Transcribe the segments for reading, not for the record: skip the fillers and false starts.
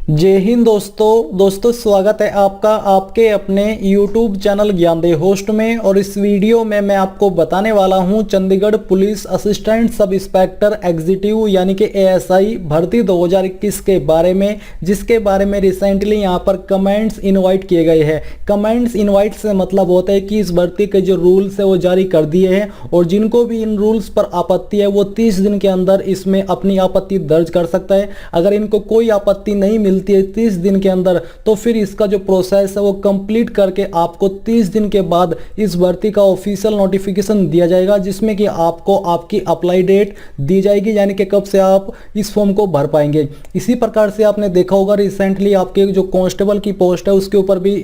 जय हिंद दोस्तों स्वागत है आपका आपके अपने YouTube चैनल ज्ञानदेव होस्ट में। और इस वीडियो में मैं आपको बताने वाला हूं Chandigarh police assistant sub inspector executive यानी कि ASI भर्ती 2021 के बारे में, जिसके बारे में रिसेंटली यहां पर कमेंट्स इनवाइट किए गए हैं। कमेंट्स इनवाइट से मतलब होता है कि इस भर्ती के जो रूल्स है वो जारी कर दिए हैं और जिनको भी इन रूल्स पर आपत्ति है वो 30 दिन के अंदर इसमें अपनी आपत्ति दर्ज कर सकता है। अगर इनको कोई आपत्ति नहीं मिलती है 30 दिन के अंदर तो फिर इसका जो प्रोसेस है वो कंप्लीट करके आपको 30 दिन के बाद इस भर्ती का ऑफिशियल नोटिफिकेशन दिया जाएगा, जिसमें कि आपको आपकी अप्लाई डेट दी जाएगी, यानी कि कब से आप इस फॉर्म को भर पाएंगे। इसी प्रकार से आपने देखा होगा रिसेंटली आपके जो कांस्टेबल की पोस्ट है उसके ऊपर भी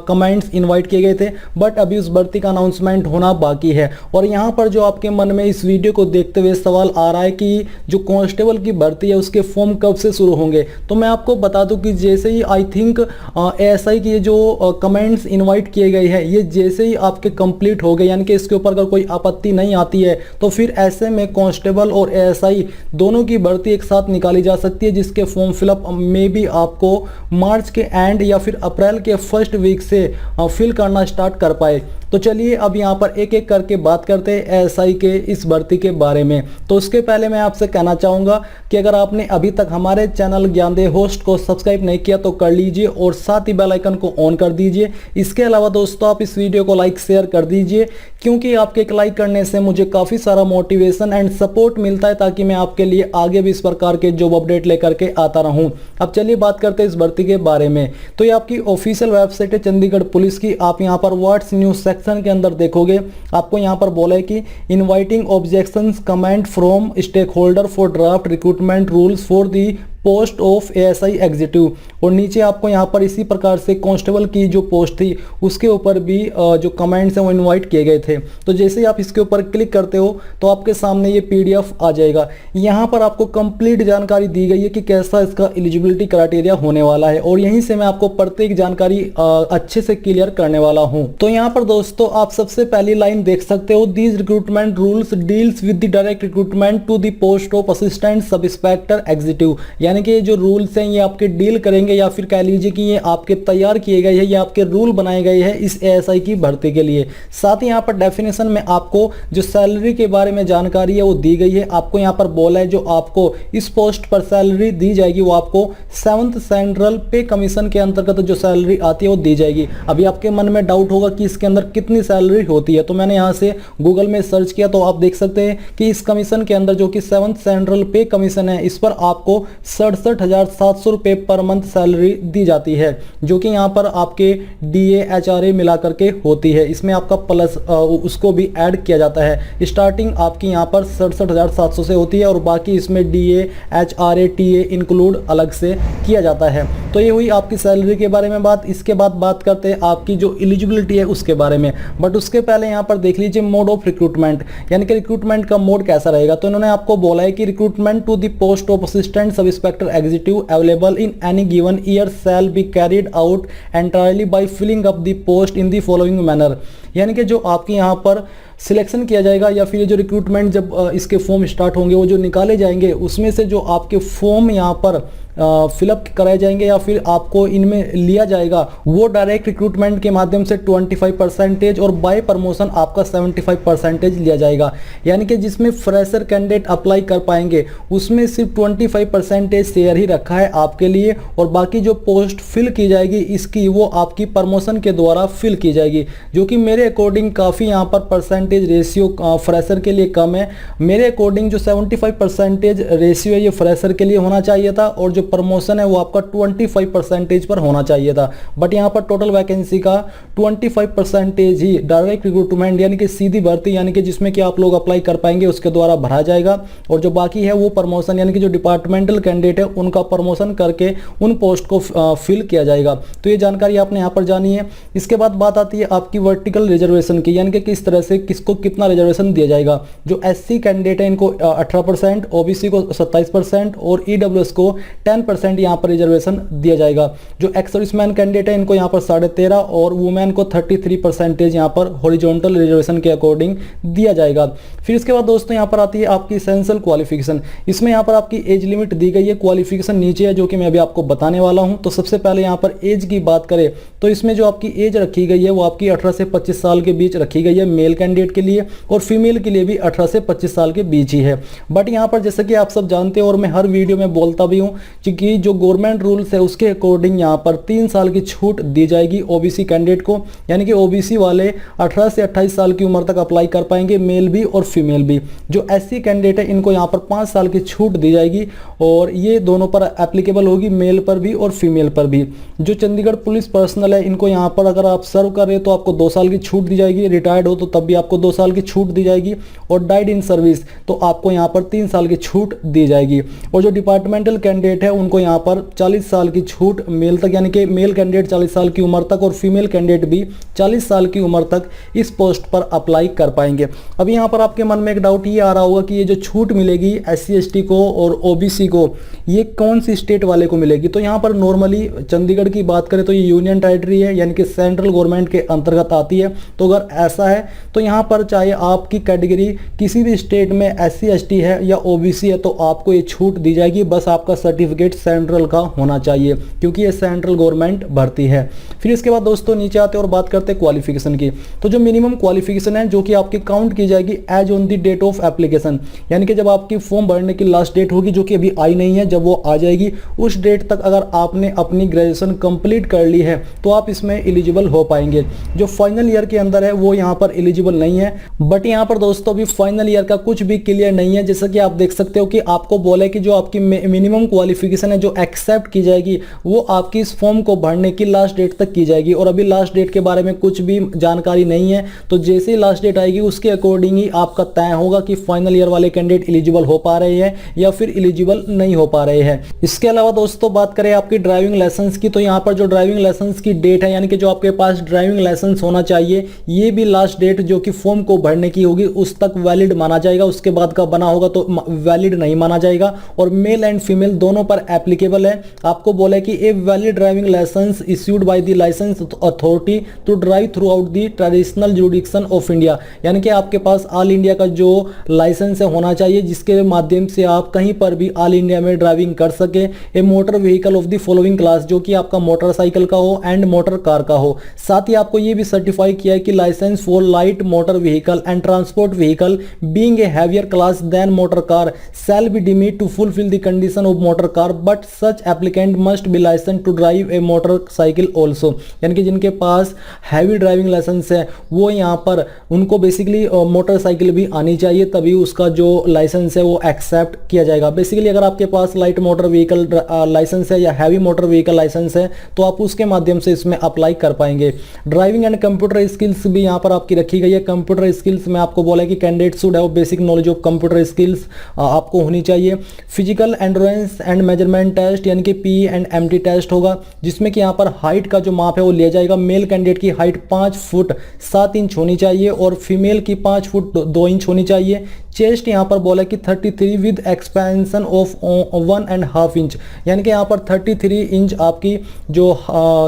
कमेंट्स इनवाइट किए गए थे, बट अभी उस भर्ती का अनाउंसमेंट होना बाकी है। और यहाँ पर जो आपके मन में इस वीडियो को देखते हुए सवाल आ रहा है कि जो कांस्टेबल की भर्ती है उसके फॉर्म कब से शुरू होंगे, तो मैं आपको बता दूं कि जैसे ही आई थिंक ASI की जो कमेंट्स इनवाइट किए गए हैं ये जैसे ही आपके कंप्लीट हो गए, यानी कि इसके ऊपर अगर कोई आपत्ति नहीं आती है तो फिर ऐसे में कांस्टेबल और ASI दोनों की भर्ती एक साथ निकाली जा सकती है, जिसके फॉर्म फिलअप में भी आपको मार्च के एंड या फिर अप्रैल के फर्स्ट वीक से फिल करना स्टार्ट कर पाए। तो चलिए अब यहाँ पर एक एक करके बात करते हैं ASI के इस भर्ती के बारे में। तो उसके पहले मैं आपसे कहना चाहूँगा कि अगर आपने अभी तक हमारे चैनल ज्ञानदेव होस्ट को सब्सक्राइब नहीं किया तो कर लीजिए और साथ ही बेल आइकन को ऑन कर दीजिए। इसके अलावा दोस्तों आप इस वीडियो को लाइक शेयर कर दीजिए, क्योंकि आपके एक लाइक करने से मुझे काफ़ी सारा मोटिवेशन एंड सपोर्ट मिलता है ताकि मैं आपके लिए आगे भी इस प्रकार के जॉब अपडेट लेकर के आता रहूँ। अब चलिए बात करते हैं इस भर्ती के बारे में। तो ये आपकी ऑफिशियल वेबसाइट है चंडीगढ़ पुलिस की। आप यहाँ पर व्हाट्स न्यूज़ सेक्शन के अंदर देखोगे आपको यहाँ पर बोला है कि inviting objections comment from stakeholder for draft recruitment rules for the post of ASI executive. और नीचे आपको यहाँ पर इसी प्रकार से कांस्टेबल की जो पोस्ट थी उसके ऊपर भी जो कमेंट्स हैं वो इनवाइट किए गए थे। तो जैसे ही आप इसके ऊपर क्लिक करते हो तो आपके सामने ये PDF आ जाएगा। यहाँ पर आपको कंप्लीट जानकारी दी गई है कि कैसा इसका एलिजिबिलिटी क्राइटेरिया होने वाला है और यहीं से मैं आपको प्रत्येक जानकारी अच्छे से क्लियर करने वाला हूँ। तो यहाँ पर दोस्तों आप सबसे पहली लाइन देख सकते हो, these recruitment rules deals with the direct recruitment to the post of assistant sub inspector executive. यानी कि जो रूल्स हैं ये आपके डील करेंगे या फिर कह लीजिए कि ये आपके तैयार किए गए हैं, ये आपके रूल बनाए गए हैं इस ASI की भर्ती के लिए। साथ ही यहाँ पर डेफिनेशन में आपको जो सैलरी के बारे में जानकारी है वो दी गई है। आपको यहाँ पर बोला है जो आपको इस पोस्ट पर सैलरी दी जाएगी वो आपको 7th सेंट्रल पे कमीशन के अंतर्गत जो सैलरी आती है वो दी जाएगी। अभी आपके मन में डाउट होगा कि इसके अंदर कितनी सैलरी होती है, तो मैंने यहाँ से गूगल में सर्च किया तो आप देख सकते हैं कि इस कमीशन के अंदर जो कि 7th सेंट्रल पे कमीशन है इस पर आपको 67,700 रुपये पर मंथ सैलरी दी जाती है, जो कि यहाँ पर आपके DA HRA मिला करके होती है। इसमें आपका प्लस उसको भी ऐड किया जाता है। स्टार्टिंग आपकी यहाँ पर 67,700 से होती है और बाकी इसमें DA HRA TA इंक्लूड अलग से किया जाता है। तो ये हुई आपकी सैलरी के बारे में बात। इसके बाद बात करते हैं आपकी जो एलिजिबिलिटी है उसके बारे में, बट उसके पहले यहाँ पर देख लीजिए मोड ऑफ रिक्रूटमेंट, यानी कि रिक्रूटमेंट का मोड कैसा रहेगा। तो इन्होंने आपको बोला है कि recruitment to the post of assistant sub inspector executive available in any given year shall be carried out entirely by filling up the post in the following manner। यानी कि जो आपके यहाँ पर सिलेक्शन किया जाएगा या फिर जो रिक्रूटमेंट जब इसके फॉर्म स्टार्ट होंगे वो जो निकाले जाएंगे उसमें से जो आपके फॉर्म यहाँ पर फिलअप कराए जाएंगे या फिर आपको इनमें लिया जाएगा वो डायरेक्ट रिक्रूटमेंट के माध्यम से 25% और बाय प्रमोशन आपका 75% लिया जाएगा। यानी कि जिसमें फ्रेशर कैंडिडेट अप्लाई कर पाएंगे उसमें सिर्फ 25% शेयर ही रखा है आपके लिए और बाकी जो पोस्ट फिल की जाएगी इसकी वो आपकी प्रमोशन के द्वारा फिल की जाएगी, जो कि मेरे अकॉर्डिंग काफ़ी यहाँ पर परसेंटेज रेशियो फ्रेशर के लिए कम है। मेरे अकॉर्डिंग जो 75% रेशियो है ये फ्रेशर के लिए होना चाहिए था और जो प्रमोशन है वो आपका 25% पर होना चाहिए था। बट यहाँ पर टोटल वैकेंसी का 25% ही डायरेक्ट रिक्रूटमेंट यानी कि सीधी भर्ती यानी कि जिसमें कि आप लोग अप्लाई कर पाएंगे उसके द्वारा भरा जाएगा और जो बाकी है वो प्रमोशन यानी कि जो डिपार्टमेंटल कैंडिडेट है उनका प्रमोशन करके उन पोस्ट को फिल किया जाएगा। तो ये जानकारी आपने यहाँ पर जानी है। इसके बाद बात आती है आपकी वर्टिकल रिजर्वेशन की, यानी कि किस तरह से किसको कितना रिजर्वेशन दिया जाएगा। जो SC कैंडिडेट है इनको 18%, OBC को 27% और EWS को 10% यहाँ पर रिजर्वेशन दिया जाएगा। जो एक्स सर्विसमैन कैंडिडेट है इनको यहाँ पर 13.5 और वुमेन को 33% यहाँ पर हॉरिजॉन्टल रिजर्वेशन के अकॉर्डिंग दिया जाएगा। फिर इसके बाद दोस्तों यहाँ पर आती है आपकी एसेंशियल क्वालिफिकेशन। इसमें यहाँ पर आपकी एज लिमिट दी गई है, क्वालिफिकेशन नीचे है जो कि मैं अभी आपको बताने वाला हूँ। तो सबसे पहले यहाँ पर एज की बात करें तो इसमें जो आपकी एज रखी गई है वो आपकी 18 से 25 साल के बीच रखी गई है मेल कैंडिडेट के लिए, और फीमेल के लिए भी 18 से 25 साल के बीच ही है। बट यहाँ पर जैसे कि आप सब जानते हो और मैं हर वीडियो में बोलता भी हूँ कि जो गवर्नमेंट रूल्स है उसके अकॉर्डिंग यहाँ पर 3 साल की छूट दी जाएगी ओबीसी कैंडिडेट को, यानी कि ओबीसी वाले 18 से 28 साल की उम्र तक अप्लाई कर पाएंगे, मेल भी और फीमेल भी। जो एससी कैंडिडेट है इनको यहाँ पर 5 साल की छूट दी जाएगी और ये दोनों पर एप्लीकेबल होगी, मेल पर भी और फीमेल पर भी। जो चंडीगढ़ पुलिस पर्सनल है इनको यहाँ पर अगर आप सर्व कर रहे हो तो आपको 2 साल की छूट दी जाएगी, रिटायर्ड हो तो तब भी आपको 2 साल की छूट दी जाएगी, और डाइड इन सर्विस तो आपको यहाँ पर 3 साल की छूट दी जाएगी। और जो डिपार्टमेंटल कैंडिडेट है उनको यहाँ पर 40 साल की छूट मेल तक, यानी कि मेल कैंडिडेट 40 साल की उम्र तक और फीमेल कैंडिडेट भी 40 साल की उम्र तक इस पोस्ट पर अप्लाई कर पाएंगे। अब यहाँ पर आपके मन में एक डाउट ये आ रहा होगा कि ये जो छूट मिलेगी एससी एसटी को और ओबीसी को ये कौन सी स्टेट वाले को मिलेगी। तो यहाँ पर नॉर्मली चंडीगढ़ की बात करें तो ये यूनियन टेरिटरी है, यानी कि सेंट्रल गवर्नमेंट के अंतर्गत आती है। तो अगर ऐसा है तो यहाँ पर चाहे आपकी कैटेगरी किसी भी स्टेट में एससी एसटी है या ओबीसी है तो आपको ये छूट दी जाएगी, बस आपका सर्टिफिकेट सेंट्रल का होना चाहिए क्योंकि ये सेंट्रल गवर्नमेंट भरती है। फिर इसके बाद दोस्तों नीचे आते और बात करते हैं क्वालिफिकेशन की। तो जो मिनिमम क्वालिफिकेशन है जो कि आपकी काउंट की जाएगी age on the date of application, यानी कि जब आपकी फॉर्म भरने की लास्ट डेट होगी जो कि अभी आई नहीं है, जब वो आ जाएगी उस डेट तक अगर आपने अपनी ग्रेजुएशन कंप्लीट कर ली है तो आप इसमें एलिजिबल हो पाएंगे। जो फाइनल ईयर के अंदर है वो यहाँ पर एलिजिबल नहीं है। बट यहाँ पर दोस्तों अभी फाइनल ईयर का कुछ भी क्लियर नहीं है, जैसा कि आप देख सकते हो कि आपको बोले कि जो आपकी मिनिमम क्वालिफिकेशन है जो एक्सेप्ट की जाएगी वो आपकी इस फॉर्म को भरने की लास्ट डेट तक की जाएगी, और अभी लास्ट डेट के बारे में कुछ भी जानकारी नहीं है। तो जैसे ही लास्ट डेट आएगी उसके अकॉर्डिंग ही आपका तय होगा कि फाइनल ईयर वाले कैंडिडेट एलिजिबल हो पा रहे हैं या फिर एलिजिबल नहीं हो पा रहे हैं। इसके अलावा दोस्तों बात करें आपकी ड्राइविंग लाइसेंस की, तो यहाँ पर जो ड्राइविंग लाइसेंस की डेट है, यानी कि जो आपके पास ड्राइविंग लाइसेंस होना चाहिए, ये भी लास्ट डेट जो कि फॉर्म को भरने की होगी उस तक वैलिड माना जाएगा। उसके बाद का बना होगा तो वैलिड नहीं माना जाएगा, और मेल एंड फीमेल दोनों पर एप्लीकेबल है। आपको बोला कि a valid driving licence issued by the licence authority to drive throughout the traditional jurisdiction of India, यानी कि आपके पास ऑल इंडिया का जो लाइसेंस है होना चाहिए जिसके माध्यम से आप कहीं पर भी ऑल इंडिया में ड्राइविंग कर सके। A motor vehicle of the following class, जो कि आपका मोटरसाइकिल का हो एंड मोटर कार का हो। साथ ही आपको ये भी सर्टिफाई किया है कि licence for light motor vehicle and transport vehicle being a heavier class than motor car shall be deemed to fulfil the condition of motor car, but such applicant must be license to drive a motorcycle also, यानी कि जिनके पास heavy driving licence है वो यहाँ पर उनको basically motorcycle भी आनी चाहिए, तभी उसका जो लाइसेंस है वो एक्सेप्ट किया जाएगा। बेसिकली अगर आपके पास लाइट मोटर व्हीकल लाइसेंस है या हैवी मोटर व्हीकल लाइसेंस है तो आप उसके माध्यम से इसमें अप्लाई कर पाएंगे। ड्राइविंग एंड कंप्यूटर स्किल्स भी यहाँ पर आपकी रखी गई है। कंप्यूटर स्किल्स में आपको बोला है कि candidate should have basic knowledge of computer skills आपको होनी चाहिए। Physical endurance and measurement test, यानी कि पी एंड एमटी टेस्ट होगा, जिसमें कि यहाँ पर हाइट का जो माप है वो लिया जाएगा। मेल कैंडिडेट की हाइट 5 फुट 7 इंच होनी चाहिए और फीमेल की 5 फुट 2 इंच होनी चाहिए। चेस्ट यहाँ पर बोला कि 33 विद एक्सपेंशन ऑफ 1.5 इंच, यानी कि यहाँ पर 33 इंच आपकी जो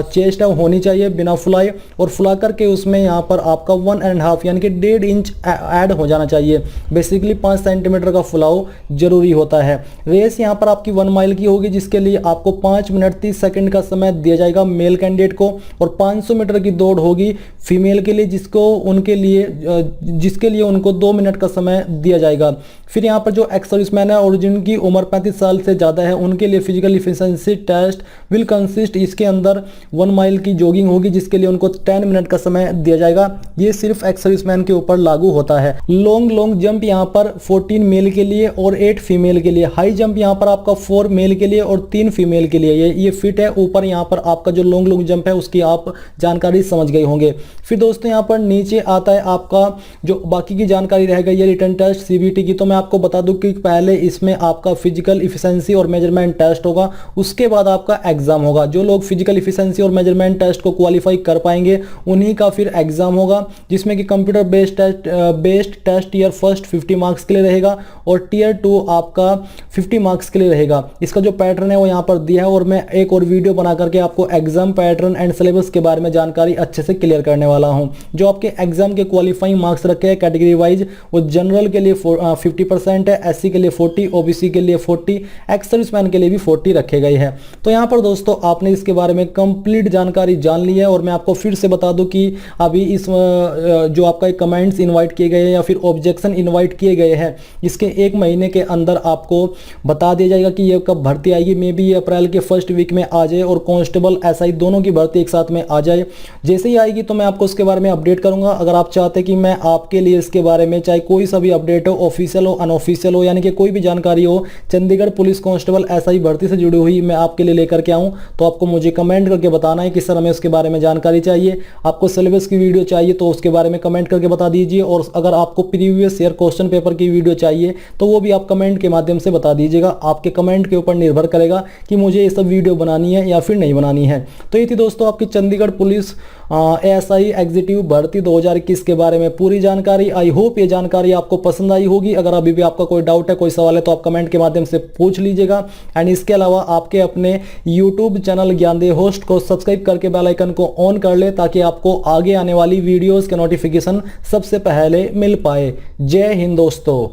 चेस्ट है वो होनी चाहिए बिना फुलाए, और फुला करके उसमें यहाँ पर आपका 1.5 यानी कि 1.5 इंच ऐड हो जाना चाहिए। बेसिकली 5 सेंटीमीटर का फुलाव जरूरी होता है। रेस यहाँ पर आपकी 1 माइल की होगी, जिसके लिए आपको 5 मिनट 30 सेकंड का समय दिया जाएगा मेल कैंडिडेट को, और 500 मीटर की दौड़ होगी फीमेल के लिए, जिसके लिए उनको 2 मिनट का समय दिया जाएगा। फिर यहाँ पर जो एक्स सर्विसमैन है और जिनकी उम्र 35 साल से ज़्यादा है उनके लिए physical efficiency test will consist, इसके अंदर 1 माइल की जॉगिंग होगी जिसके लिए उनको 10 मिनट का समय दिया जाएगा। ये सिर्फ एक्स सर्विसमैन के ऊपर लागू होता है। लॉन्ग जंप यहाँ पर 14 मेल के लिए और 8 फीमेल के लिए। हाई जंप यहाँ पर आपका 4 मेल के लिए और 3 फीमेल के लिए। ये फिट है। ऊपर यहाँ पर आपका जो लॉन्ग जंप है उसकी आप जानकारी समझ गए होंगे। फिर दोस्तों यहाँ पर नीचे आता है आपका जो बाकी की जानकारी रह गई है, रिटन टेस्ट, सीबीटी की, तो मैं आपको बता दूं कि पहले इसमें आपका फिजिकल इफिशिएंसी और मेजरमेंट टेस्ट होगा, उसके बाद आपका एग्जाम होगा। जो लोग फिजिकल इफिशिएंसी और मेजरमेंट टेस्ट को क्वालिफाई कर पाएंगे उन्हीं का फिर एग्जाम होगा, जिसमें कि computer based test year first 50 marks के लिए रहेगा और टीयर 2 आपका 50 मार्क्स के लिए रहेगा। इसका जो पैटर्न है वो यहाँ पर दिया है और मैं एक और वीडियो बना करके आपको एग्जाम पैटर्न एंड सिलेबस के बारे में जानकारी अच्छे से क्लियर करने वाला हूँ। जो आपके एग्जाम के क्वालिफाइंग मार्क्स रखे हैं कैटेगरी वाइज, वो जनरल के लिए 50% है, एससी के लिए 40, ओबीसी के लिए 40, एक्स सर्विसमैन के लिए भी 40 रखे गए हैं। तो यहाँ पर दोस्तों आपने इसके बारे में कंप्लीट जानकारी जान ली है और मैं आपको फिर से बता दूं कि अभी इस जो आपका कमेंट्स इनवाइट किए गए हैं या फिर ऑब्जेक्शन इनवाइट किए गए हैं, इसके 1 महीने के अंदर आपको बता दिया जाएगा कि ये कब भर्ती आएगी। मे बी ये अप्रैल के फर्स्ट वीक में आ जाए और कांस्टेबल एसआई दोनों की भर्ती एक साथ में आ जाए। जैसे ही आएगी तो मैं आपको उसके बारे में अपडेट करूंगा। अगर आप चाहते हैं कि मैं आपके लिए इसके बारे में चाहे कोई सा भी अपडेट हो, ऑफिशियल हो अनऑफिशियल हो, यानी कि कोई भी जानकारी हो चंडीगढ़ पुलिस कांस्टेबल एसआई भर्ती से जुड़ी हुई, मैं आपके लिए लेकर के आऊं, तो आपको मुझे कमेंट करके बताना है कि सर हमें उसके बारे में जानकारी चाहिए। आपको सिलेबस की वीडियो चाहिए तो उसके बारे में कमेंट करके बता दीजिए, और अगर आपको प्रीवियस ईयर क्वेश्चन पेपर की वीडियो चाहिए तो वो भी आप कमेंट के माध्यम से बता दीजिएगा। आपके कमेंट के ऊपर निर्भर करेगा कि मुझे ये सब वीडियो बनानी है या फिर नहीं बनानी है। तो ये थी दोस्तों आपकी चंडीगढ़ पुलिस एएसआई एग्जीक्यूटिव भर्ती 2021 के बारे में पूरी जानकारी। आई होप ये जानकारी आपको पसंद आई होगी। अगर अभी भी आपका कोई डाउट है, कोई सवाल है, तो आप कमेंट के माध्यम से पूछ लीजिएगा। एंड इसके अलावा आपके अपने यूट्यूब चैनल ज्ञानदेह होस्ट को सब्सक्राइब करके बेल आइकन को ऑन कर ले, ताकि आपको आगे आने वाली वीडियोस के नोटिफिकेशन सबसे पहले मिल पाए। जय हिंद दोस्तों।